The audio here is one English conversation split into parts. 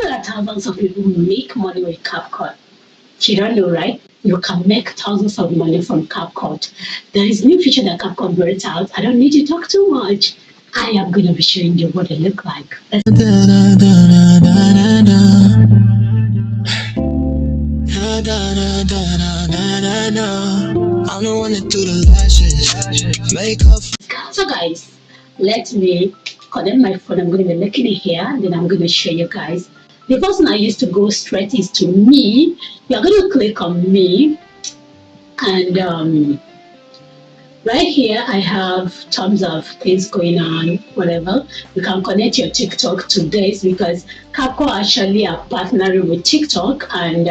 that thousands of people make money with CapCut. You don't know, right? You can make thousands of money from CapCut. There is new feature that CapCut brought out. I don't need to talk too much. I am going to be showing you what it looks like. I don't want to do the lashes, makeup. So guys, let me connect my phone. I'm going to be looking at here, and then I'm going to show you guys. The first one I used to go straight is to me. You're going to click on me, and right here I have tons of things going on, whatever. You can connect your TikTok to this because CapCut actually are partnering with TikTok, and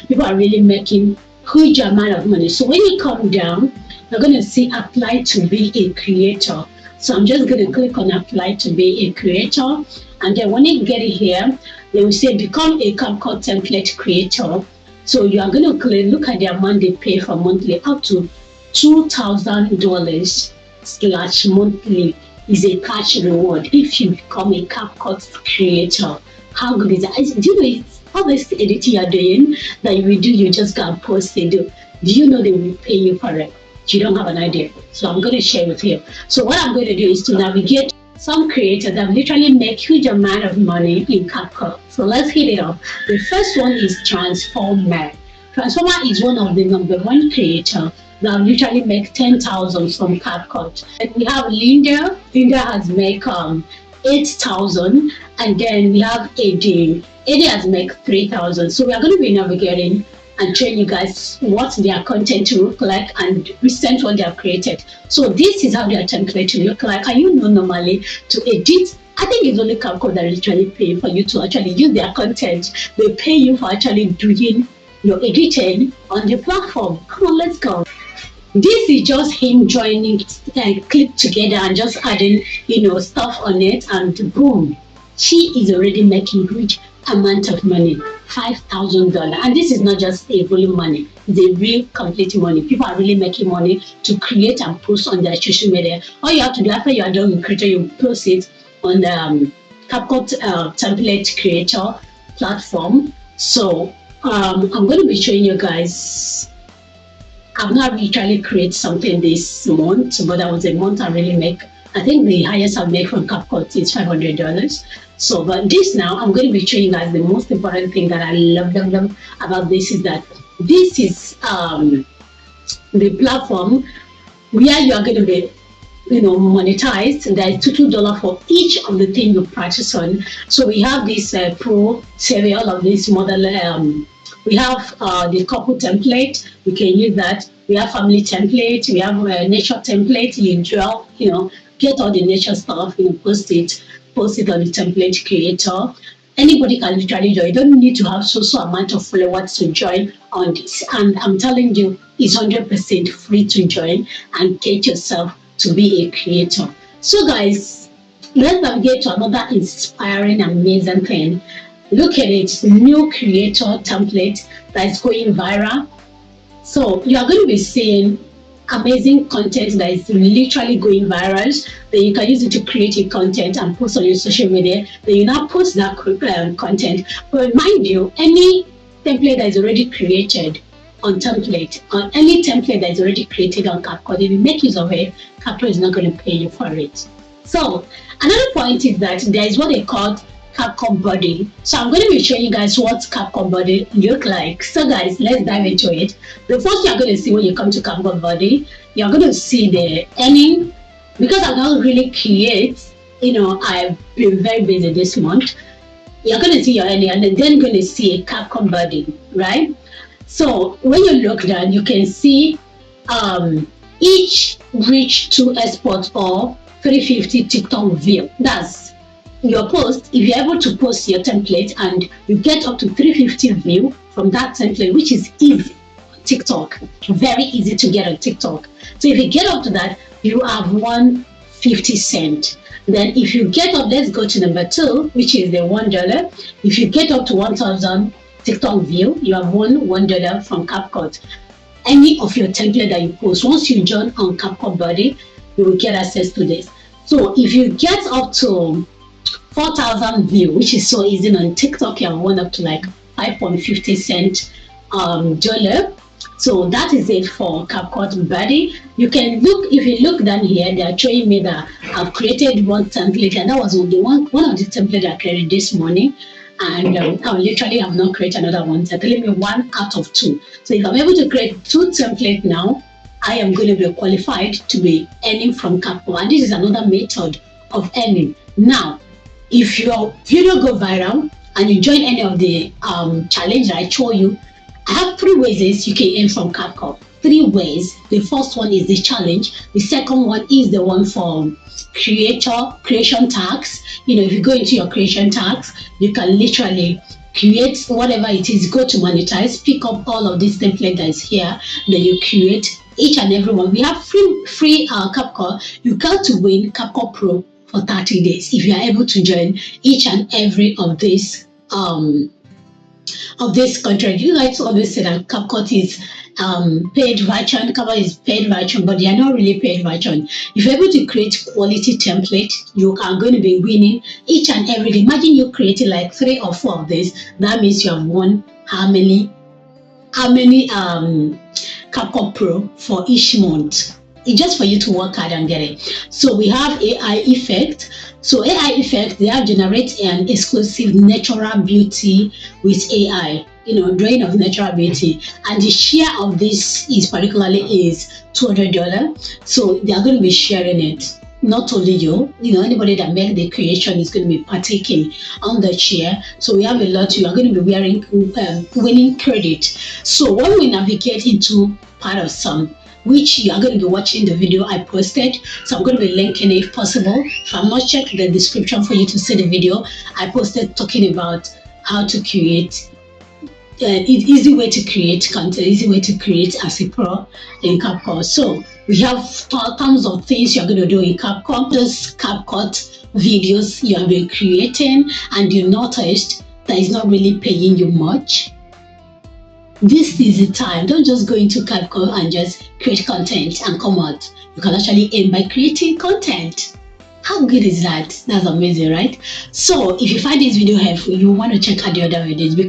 people are really making huge amount of money. So when you come down, you're going to see apply to be a creator. So I'm just going to click on apply to be a creator, and then when you get it here, they will say become a CapCut template creator. So you are going to click, look at the amount they pay for monthly, up to $2,000 slash monthly is a cash reward if you become a CapCut creator. How good is that? Do you know all this editing you're doing that you will do, you just go and post it. Do you know they will pay you for it? You don't have an idea. So I'm going to share with you. So what I'm going to do is to navigate some creators that literally make huge amount of money in CapCut. So let's hit it up. The first one is Transformer. Transformer is one of the #1 creators that literally make 10,000 from CapCut. And we have Linda. Linda has make 8,000, and then we have AD. AD has make 3,000. So we are going to be navigating and train you guys what their content to look like and present what they have created. So this is how their template will look like. And you know, normally to edit, I think it's only CapCut that literally pay for you to actually use their content. They pay you for actually doing your editing on the platform. Come on, let's go. This is just him joining clip together and just adding, stuff on it, and boom, she is already making huge amount of money, $5,000. And this is not just a volume money, it's a real complete money. People are really making money to create and post on their social media. All you have to do after you are done with creator, you post it on the CapCut template creator platform. So I'm going to be showing you guys. I've not literally created something this month, but that was a month I really make. I think the highest I've made from CapCut is $500. So, but this now, I'm going to be showing you guys the most important thing that I love about this is that this is the platform where you are going to be, monetized. There is $2 for each of the things you practice on. So we have this pro survey, all of this model. We have the couple template. We can use that. We have family template. We have nature template. You draw, get all the nature stuff, post it on the template creator. Anybody can literally join. You don't need to have so amount of followers to join on this. And I'm telling you, it's 100% free to join and get yourself to be a creator. So guys, let's navigate to another inspiring, amazing thing. Look at it, new creator template that is going viral. So you are going to be seeing amazing content that is literally going viral. Then you can use it to create a content and post on your social media. Then you now post that content. But mind you, any template that is already created on template, or any template that is already created on CapCut, if you make use of it, CapCut is not going to pay you for it. So another point is that there is what they call CapCut body. So I'm going to be showing you guys what CapCut body look like. So guys, let's dive into it. The first you're going to see when you come to CapCut body, you're going to see the earning. Because I don't really create, I've been very busy this month. You're going to see your earning, and then you're going to see a CapCut body, right? So when you look down, you can see each reach to export or 350 TikTok view. That's your post. If you're able to post your template and you get up to 350 view from that template, which is easy on TikTok, very easy to get on TikTok. So if you get up to that, you have won 50 cents. Then if you get up, let's go to number 2, which is the $1. If you get up to 1,000 TikTok view, you have won $1 from CapCut. Any of your template that you post, once you join on CapCut body, you will get access to this. So if you get up to 4,000 views, which is so easy. On TikTok, you have won up to like 5.50 cent dollar. So that is it for CapCut Buddy. You can look, if you look down here, they are showing me that I've created one template, and that was the one of the templates I created this morning. And I literally have not created another one. They're telling me 1 out of 2. So if I'm able to create 2 templates now, I am going to be qualified to be earning from CapCut. And this is another method of earning. Now, if your video go viral and you join any of the challenge that I show you, I have 3 ways you can earn from CapCut. 3 ways. The first one is the challenge. The second one is the one for creation tags. If you go into your creation tags, you can literally create whatever it is, go to monetize, pick up all of this template that is here, then you create each and every one. We have free CapCut. You got to win CapCut Pro for 30 days if you are able to join each and every of this contract. You guys always say that CapCut is paid version. CapCut is paid version, but they are not really paid version. If you're able to create quality template, you are going to be winning each and every day. Imagine you created like 3 or 4 of this. That means you have won how many CapCut Pro for each month. It's just for you to work hard and get it. So we have AI effect. So AI effect, they have generate an exclusive natural beauty with AI, drawing of natural beauty. And the share of this is $200. So they are going to be sharing it. Not only you, anybody that make the creation is going to be partaking on the share. So we have a lot. You are going to be winning credit. So when we navigate into part of some, which you are going to be watching the video I posted. So I'm going to be linking it if possible. If I'm not, check the description for you to see the video I posted talking about how to create easy way to create content, easy way to create as a pro in CapCut. So we have tons of things you're going to do in CapCut. Those CapCut videos you have been creating and you noticed that is not really paying you much. This is the time. Don't just go into CapCut and just create content and come out. You can actually earn by creating content. How good is that? That's amazing, right? So if you find this video helpful, you want to check out the other videos because